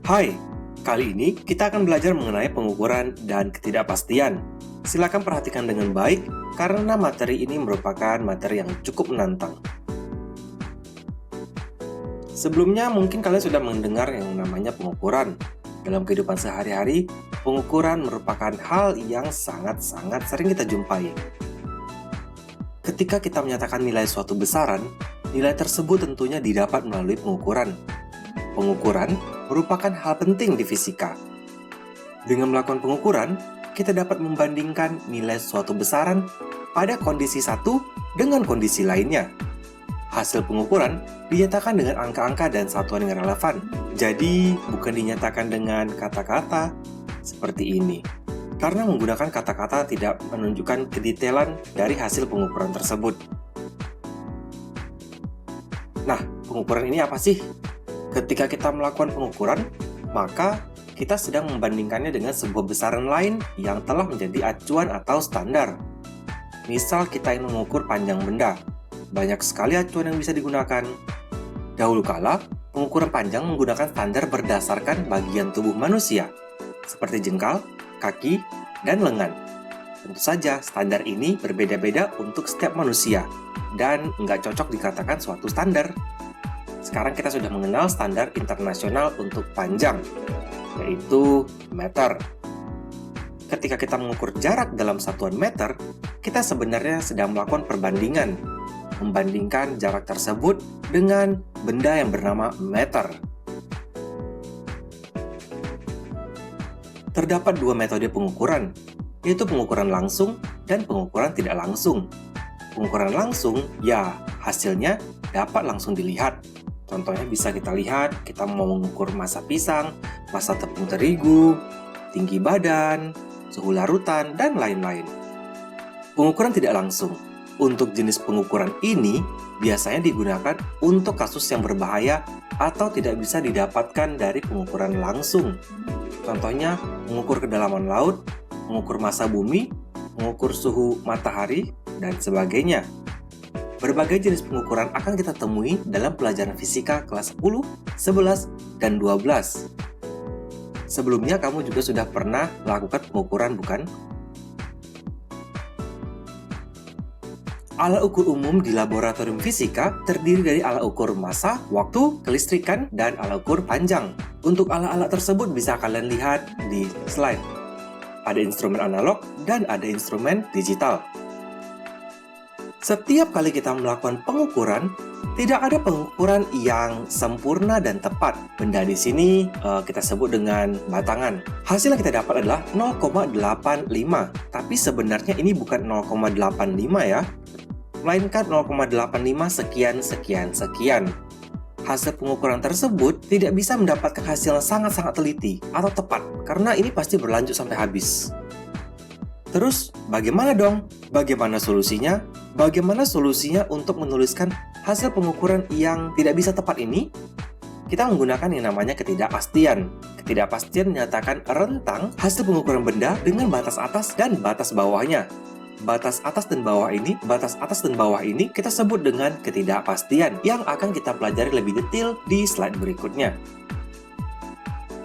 Hai, kali ini kita akan belajar mengenai pengukuran dan ketidakpastian. Silakan perhatikan dengan baik karena materi ini merupakan materi yang cukup menantang. Sebelumnya mungkin kalian sudah mendengar yang namanya pengukuran. Dalam kehidupan sehari-hari, pengukuran merupakan hal yang sangat-sangat sering kita jumpai. Ketika kita menyatakan nilai suatu besaran, nilai tersebut tentunya didapat melalui pengukuran. Pengukuran merupakan hal penting di fisika. Dengan melakukan pengukuran, kita dapat membandingkan nilai suatu besaran pada kondisi satu dengan kondisi lainnya. Hasil pengukuran dinyatakan dengan angka-angka dan satuan yang relevan. Jadi, bukan dinyatakan dengan kata-kata seperti ini. Karena menggunakan kata-kata tidak menunjukkan kedetailan dari hasil pengukuran tersebut. Nah, pengukuran ini apa sih? Ketika kita melakukan pengukuran, maka kita sedang membandingkannya dengan sebuah besaran lain yang telah menjadi acuan atau standar. Misal kita ingin mengukur panjang benda, banyak sekali acuan yang bisa digunakan. Dahulu kala, pengukuran panjang menggunakan standar berdasarkan bagian tubuh manusia, seperti jengkal, kaki, dan lengan. Tentu saja, standar ini berbeda-beda untuk setiap manusia, dan nggak cocok dikatakan suatu standar. Sekarang kita sudah mengenal standar internasional untuk panjang, yaitu meter. Ketika kita mengukur jarak dalam satuan meter, kita sebenarnya sedang melakukan perbandingan, membandingkan jarak tersebut dengan benda yang bernama meter. Terdapat dua metode pengukuran, yaitu pengukuran langsung dan pengukuran tidak langsung. Pengukuran langsung, ya hasilnya dapat langsung dilihat. Contohnya bisa kita lihat, kita mau mengukur massa pisang, massa tepung terigu, tinggi badan, suhu larutan, dan lain-lain. Pengukuran tidak langsung. Untuk jenis pengukuran ini, biasanya digunakan untuk kasus yang berbahaya atau tidak bisa didapatkan dari pengukuran langsung. Contohnya, mengukur kedalaman laut, mengukur massa bumi, mengukur suhu matahari, dan sebagainya. Berbagai jenis pengukuran akan kita temui dalam pelajaran fisika kelas 10, 11, dan 12. Sebelumnya kamu juga sudah pernah melakukan pengukuran, bukan? Alat ukur umum di laboratorium fisika terdiri dari alat ukur massa, waktu, kelistrikan, dan alat ukur panjang. Untuk alat-alat tersebut bisa kalian lihat di slide. Ada instrumen analog dan ada instrumen digital. Setiap kali kita melakukan pengukuran, tidak ada pengukuran yang sempurna dan tepat. Benda di sini kita sebut dengan batangan. Hasil yang kita dapat adalah 0,85, tapi sebenarnya ini bukan 0,85 ya, melainkan 0,85 sekian. Hasil pengukuran tersebut tidak bisa mendapatkan hasil yang sangat-sangat teliti atau tepat, karena ini pasti berlanjut sampai habis. Terus, bagaimana dong? Bagaimana solusinya? Bagaimana solusinya untuk menuliskan hasil pengukuran yang tidak bisa tepat ini? Kita menggunakan yang namanya ketidakpastian. Ketidakpastian menyatakan rentang hasil pengukuran benda dengan batas atas dan batas bawahnya. Batas atas dan bawah ini kita sebut dengan ketidakpastian yang akan kita pelajari lebih detail di slide berikutnya.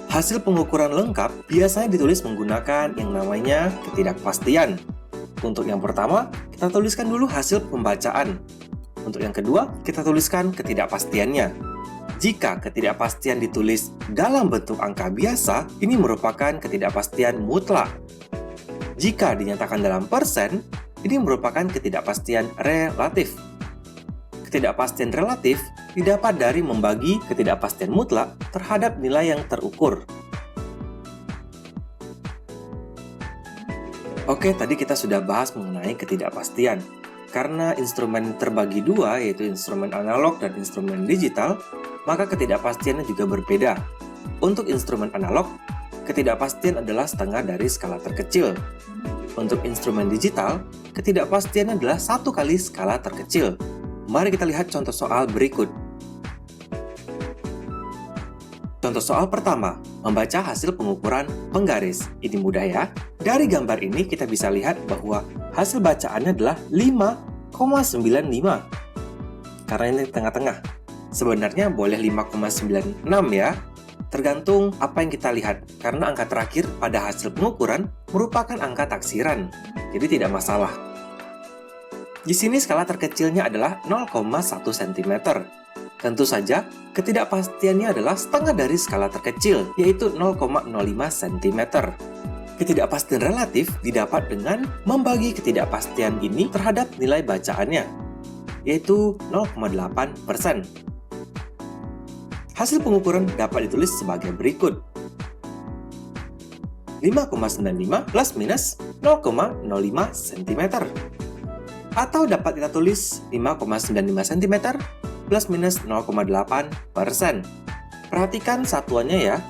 Hasil pengukuran lengkap biasanya ditulis menggunakan yang namanya ketidakpastian. Untuk yang pertama, kita tuliskan dulu hasil pembacaan. Untuk yang kedua, kita tuliskan ketidakpastiannya. Jika ketidakpastian ditulis dalam bentuk angka biasa, ini merupakan ketidakpastian mutlak. Jika dinyatakan dalam persen, ini merupakan ketidakpastian relatif. Ketidakpastian relatif didapat dari membagi ketidakpastian mutlak terhadap nilai yang terukur. Oke, tadi kita sudah bahas mengenai ketidakpastian. Karena instrumen terbagi dua, yaitu instrumen analog dan instrumen digital, maka ketidakpastiannya juga berbeda. Untuk instrumen analog, ketidakpastian adalah setengah dari skala terkecil. Untuk instrumen digital, ketidakpastian adalah 1 kali skala terkecil. Mari kita lihat contoh soal berikut. Contoh soal pertama, membaca hasil pengukuran penggaris. Ini mudah ya. Dari gambar ini kita bisa lihat bahwa hasil bacaannya adalah 5,95. Karena ini tengah-tengah. Sebenarnya boleh 5,96 ya. tergantung apa yang kita lihat, karena angka terakhir pada hasil pengukuran merupakan angka taksiran, jadi tidak masalah. Di sini skala terkecilnya adalah 0,1 cm. Tentu saja, ketidakpastiannya adalah setengah dari skala terkecil, yaitu 0,05 cm. Ketidakpastian relatif didapat dengan membagi ketidakpastian ini terhadap nilai bacaannya, yaitu 0,8%. Hasil pengukuran dapat ditulis sebagai berikut. 5,95 plus minus 0,05 cm. Atau dapat kita tulis 5,95 cm plus minus 0,8%. Perhatikan satuannya ya.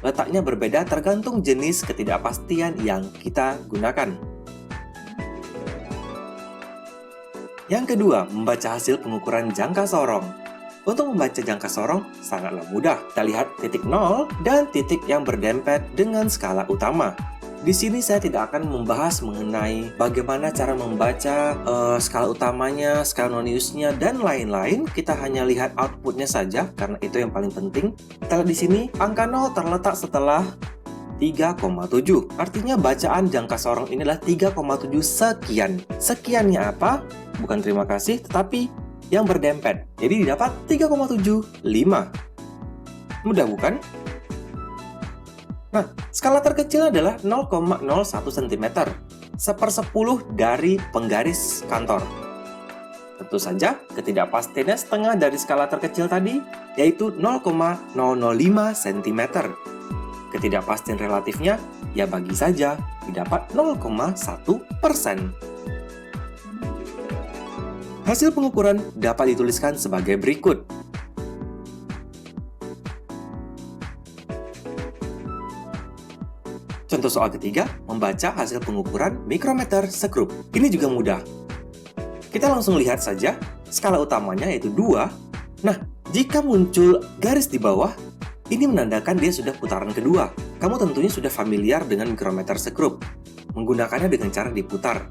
Letaknya berbeda tergantung jenis ketidakpastian yang kita gunakan. Yang kedua, membaca hasil pengukuran jangka sorong. Untuk membaca jangka sorong sangatlah mudah. Kita lihat titik 0 dan titik yang berdempet dengan skala utama. Di sini saya tidak akan membahas mengenai bagaimana cara membaca skala utamanya, skala noniusnya, dan lain-lain. Kita hanya lihat outputnya saja, karena itu yang paling penting. Kita lihat di sini, angka 0 terletak setelah 3,7. Artinya bacaan jangka sorong ini adalah 3,7 sekian. Sekiannya apa? Bukan terima kasih, tetapi yang berdempet. Jadi didapat 3,75. Mudah bukan? Nah, skala terkecil adalah 0,01 cm, 1/10 dari penggaris kantor. Tentu saja, ketidakpastiannya setengah dari skala terkecil tadi, yaitu 0,005 cm. Ketidakpastian relatifnya, ya bagi saja, didapat 0,1%. Hasil pengukuran dapat dituliskan sebagai berikut. Contoh soal ketiga, membaca hasil pengukuran mikrometer sekrup. Ini juga mudah. Kita langsung lihat saja, skala utamanya yaitu 2. Nah, jika muncul garis di bawah, ini menandakan dia sudah putaran kedua. Kamu tentunya sudah familiar dengan mikrometer sekrup. Menggunakannya dengan cara diputar.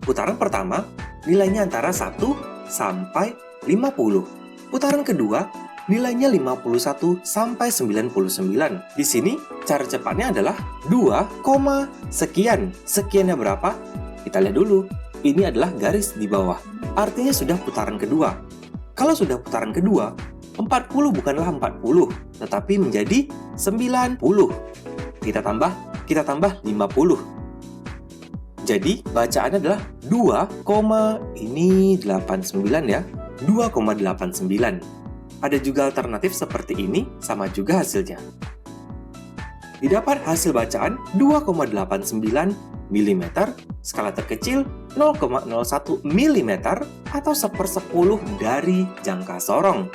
Putaran pertama, nilainya antara 1 sampai 50. Putaran kedua, nilainya 51 sampai 99. Di sini, cara cepatnya adalah 2, sekian. Sekiannya berapa? Kita lihat dulu. Ini adalah garis di bawah. Artinya sudah putaran kedua. Kalau sudah putaran kedua, 40 bukanlah 40, tetapi menjadi 90. Kita tambah 50. Jadi, bacaannya adalah 2,89 ya. 2,89. Ada juga alternatif seperti ini, sama juga hasilnya. Didapat hasil bacaan 2,89 mm, skala terkecil 0,01 mm, atau 1/10 dari jangka sorong.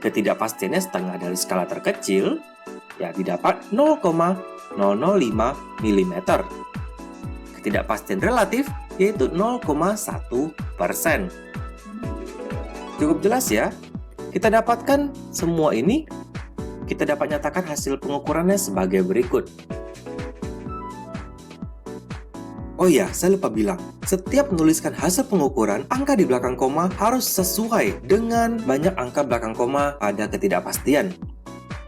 Ketidakpastiannya setengah dari skala terkecil, ya didapat 0,005 mm. Ketidakpastian relatif yaitu 0,1%. Cukup jelas ya? Kita dapatkan semua ini, kita dapat nyatakan hasil pengukurannya sebagai berikut. Oh iya, saya lupa bilang, setiap menuliskan hasil pengukuran, angka di belakang koma harus sesuai dengan banyak angka belakang koma pada ketidakpastian.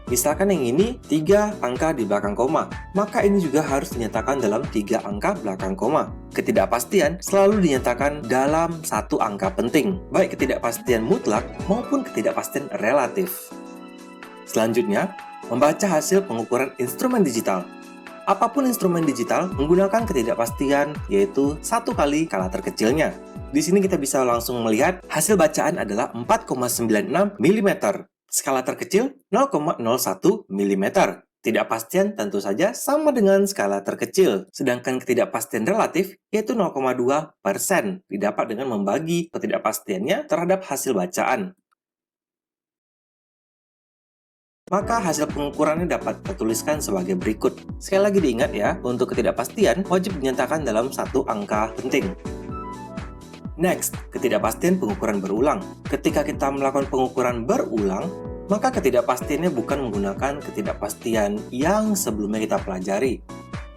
Misalkan yang ini 3 angka di belakang koma, maka ini juga harus dinyatakan dalam 3 angka belakang koma. Ketidakpastian selalu dinyatakan dalam 1 angka penting, baik ketidakpastian mutlak maupun ketidakpastian relatif. Selanjutnya, membaca hasil pengukuran instrumen digital. Apapun instrumen digital menggunakan ketidakpastian, yaitu 1 kali skala terkecilnya. Di sini kita bisa langsung melihat hasil bacaan adalah 4,96 mm. Skala terkecil 0,01 mm. Ketidakpastian tentu saja sama dengan skala terkecil. Sedangkan ketidakpastian relatif yaitu 0,2% didapat dengan membagi ketidakpastiannya terhadap hasil bacaan. Maka hasil pengukurannya dapat tertuliskan sebagai berikut. Sekali lagi diingat ya, untuk ketidakpastian wajib dinyatakan dalam 1 angka penting. Next, ketidakpastian pengukuran berulang. Ketika kita melakukan pengukuran berulang, maka ketidakpastiannya bukan menggunakan ketidakpastian yang sebelumnya kita pelajari.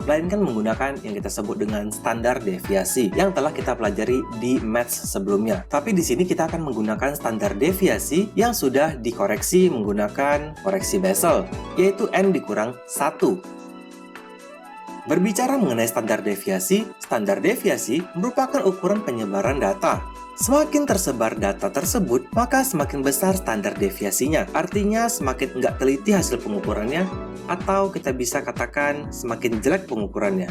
melainkan menggunakan yang kita sebut dengan standar deviasi yang telah kita pelajari di Maths sebelumnya. Tapi di sini kita akan menggunakan standar deviasi yang sudah dikoreksi menggunakan koreksi Bessel, yaitu n dikurang 1. Berbicara mengenai standar deviasi merupakan ukuran penyebaran data. Semakin tersebar data tersebut, maka semakin besar standar deviasinya. Artinya semakin nggak teliti hasil pengukurannya, atau kita bisa katakan semakin jelek pengukurannya.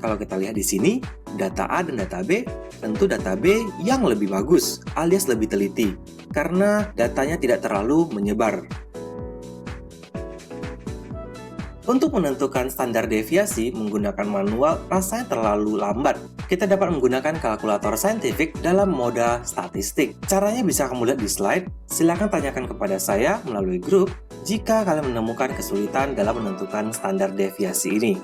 Kalau kita lihat di sini, data A dan data B, tentu data B yang lebih bagus, alias lebih teliti, karena datanya tidak terlalu menyebar. Untuk menentukan standar deviasi menggunakan manual rasanya terlalu lambat. Kita dapat menggunakan kalkulator saintifik dalam mode statistik. Caranya bisa kamu lihat di slide. Silakan tanyakan kepada saya melalui grup jika kalian menemukan kesulitan dalam menentukan standar deviasi ini.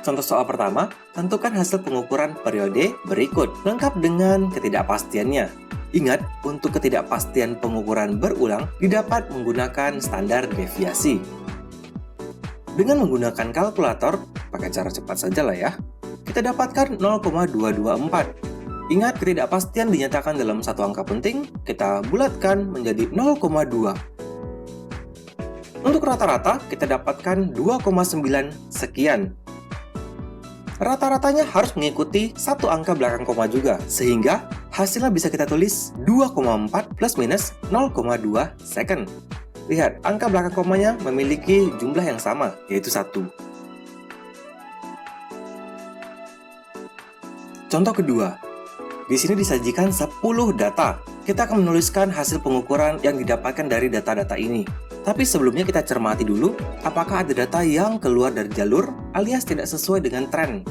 Contoh soal pertama, tentukan hasil pengukuran periode berikut, lengkap dengan ketidakpastiannya. Ingat, untuk ketidakpastian pengukuran berulang didapat menggunakan standar deviasi. Dengan menggunakan kalkulator, pakai cara cepat saja lah ya, kita dapatkan 0,224. Ingat, ketidakpastian dinyatakan dalam satu angka penting, kita bulatkan menjadi 0,2. Untuk rata-rata, kita dapatkan 2,9 sekian. Rata-ratanya harus mengikuti satu angka belakang koma juga, sehingga hasilnya bisa kita tulis 2,4 plus minus 0,2 second. Lihat, angka belakang komanya memiliki jumlah yang sama, yaitu 1. Contoh kedua, di sini disajikan 10 data. Kita akan menuliskan hasil pengukuran yang didapatkan dari data-data ini. Tapi sebelumnya kita cermati dulu, apakah ada data yang keluar dari jalur alias tidak sesuai dengan tren.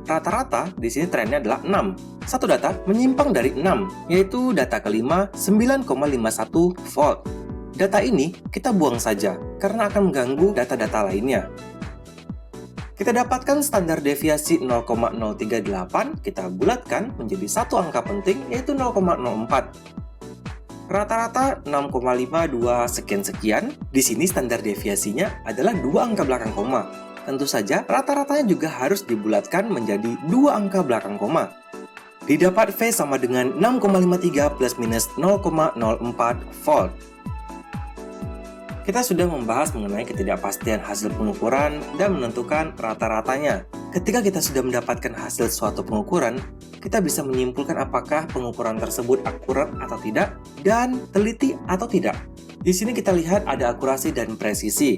Rata-rata di sini trennya adalah 6. Satu data menyimpang dari 6, yaitu data kelima 9,51 volt. Data ini kita buang saja karena akan mengganggu data-data lainnya. Kita dapatkan standar deviasi 0,038, kita bulatkan menjadi satu angka penting yaitu 0,04. Rata-rata 6,52 sekian-sekian. Di sini standar deviasinya adalah 2 angka belakang koma. Tentu saja, rata-ratanya juga harus dibulatkan menjadi 2 angka belakang koma. Didapat V sama dengan 6,53 plus minus 0,04 volt. Kita sudah membahas mengenai ketidakpastian hasil pengukuran dan menentukan rata-ratanya. Ketika kita sudah mendapatkan hasil suatu pengukuran, kita bisa menyimpulkan apakah pengukuran tersebut akurat atau tidak, dan teliti atau tidak. Di sini kita lihat ada akurasi dan presisi.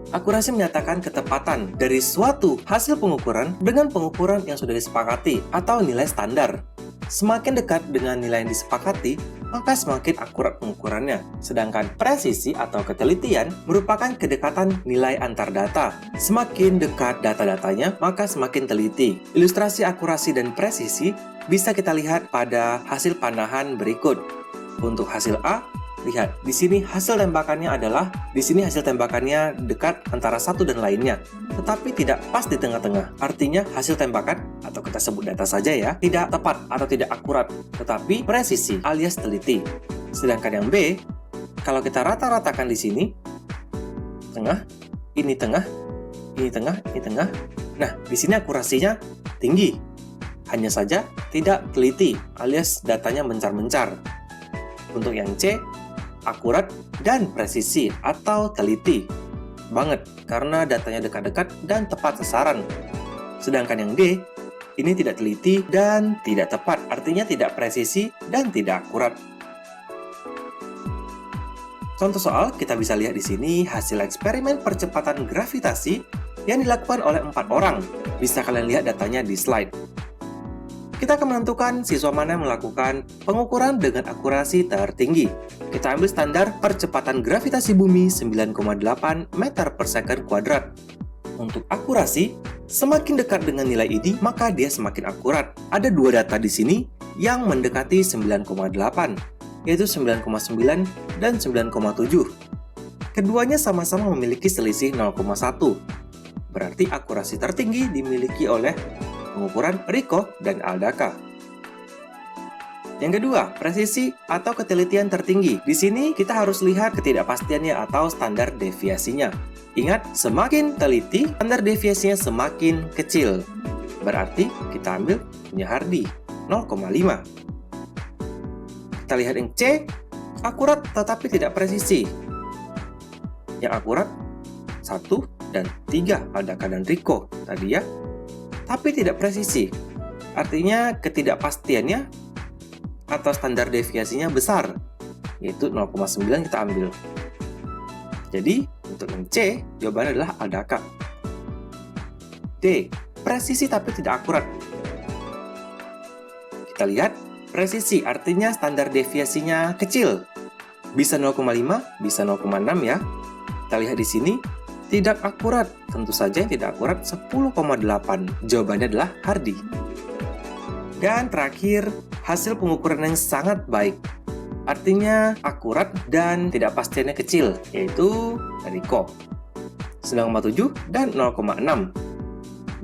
Akurasi menyatakan ketepatan dari suatu hasil pengukuran dengan pengukuran yang sudah disepakati atau nilai standar. Semakin dekat dengan nilai yang disepakati, maka semakin akurat pengukurannya. Sedangkan presisi atau ketelitian merupakan kedekatan nilai antar data. Semakin dekat data-datanya, maka semakin teliti. Ilustrasi akurasi dan presisi bisa kita lihat pada hasil panahan berikut. Untuk hasil A, lihat, di sini hasil tembakannya dekat antara satu dan lainnya, tetapi tidak pas di tengah-tengah. Artinya hasil tembakan, atau kita sebut data saja ya, tidak tepat atau tidak akurat, tetapi presisi alias teliti. Sedangkan yang B, kalau kita rata-ratakan di sini, tengah, ini tengah, ini tengah, ini tengah. Nah, di sini akurasinya tinggi. Hanya saja tidak teliti alias datanya mencar-mencar. Untuk yang C, akurat dan presisi atau teliti banget karena datanya dekat-dekat dan tepat sasaran. Sedangkan yang D, ini tidak teliti dan tidak tepat, artinya tidak presisi dan tidak akurat. Contoh soal kita bisa lihat di sini hasil eksperimen percepatan gravitasi yang dilakukan oleh 4 orang. Bisa kalian lihat datanya di slide. Kita akan menentukan siswa mana yang melakukan pengukuran dengan akurasi tertinggi. Kita ambil standar percepatan gravitasi bumi 9,8 meter per second kuadrat. Untuk akurasi, semakin dekat dengan nilai ini, maka dia semakin akurat. Ada 2 data di sini yang mendekati 9,8, yaitu 9,9 dan 9,7. Keduanya sama-sama memiliki selisih 0,1. Berarti akurasi tertinggi dimiliki oleh pengukuran Rico dan Aldaka. Yang kedua, presisi atau ketelitian tertinggi. Di sini kita harus lihat ketidakpastiannya atau standar deviasinya. Ingat, semakin teliti, standar deviasinya semakin kecil. Berarti kita ambil punya Hardy, 0,5. Kita lihat yang C, akurat tetapi tidak presisi. Yang akurat 1 dan 3, Aldaka dan Rico tadi ya. Tapi tidak presisi. Artinya ketidakpastiannya atau standar deviasinya besar, yaitu 0,9 kita ambil. Jadi, untuk yang C, jawabannya adalah Aldaka. D, presisi tapi tidak akurat. Kita lihat, presisi artinya standar deviasinya kecil. Bisa 0,5, bisa 0,6 ya. Kita lihat di sini, tidak akurat. Tentu saja yang tidak akurat 10,8. Jawabannya adalah Hardy. Dan terakhir, hasil pengukuran yang sangat baik. Artinya akurat dan tidak pastiannya kecil, yaitu Rico 9,7 dan 0,6.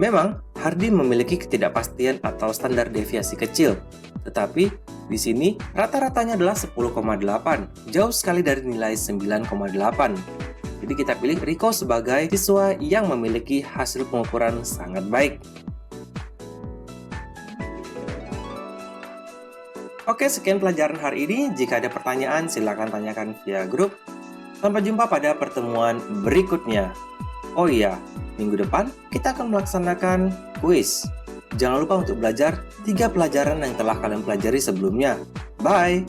Memang, Hardy memiliki ketidakpastian atau standar deviasi kecil, tetapi di sini rata-ratanya adalah 10,8, jauh sekali dari nilai 9,8. Jadi kita pilih Rico sebagai siswa yang memiliki hasil pengukuran sangat baik. Oke, sekian pelajaran hari ini. Jika ada pertanyaan, silakan tanyakan via grup. Sampai jumpa pada pertemuan berikutnya. Oh iya, minggu depan kita akan melaksanakan kuis. Jangan lupa untuk belajar 3 pelajaran yang telah kalian pelajari sebelumnya. Bye!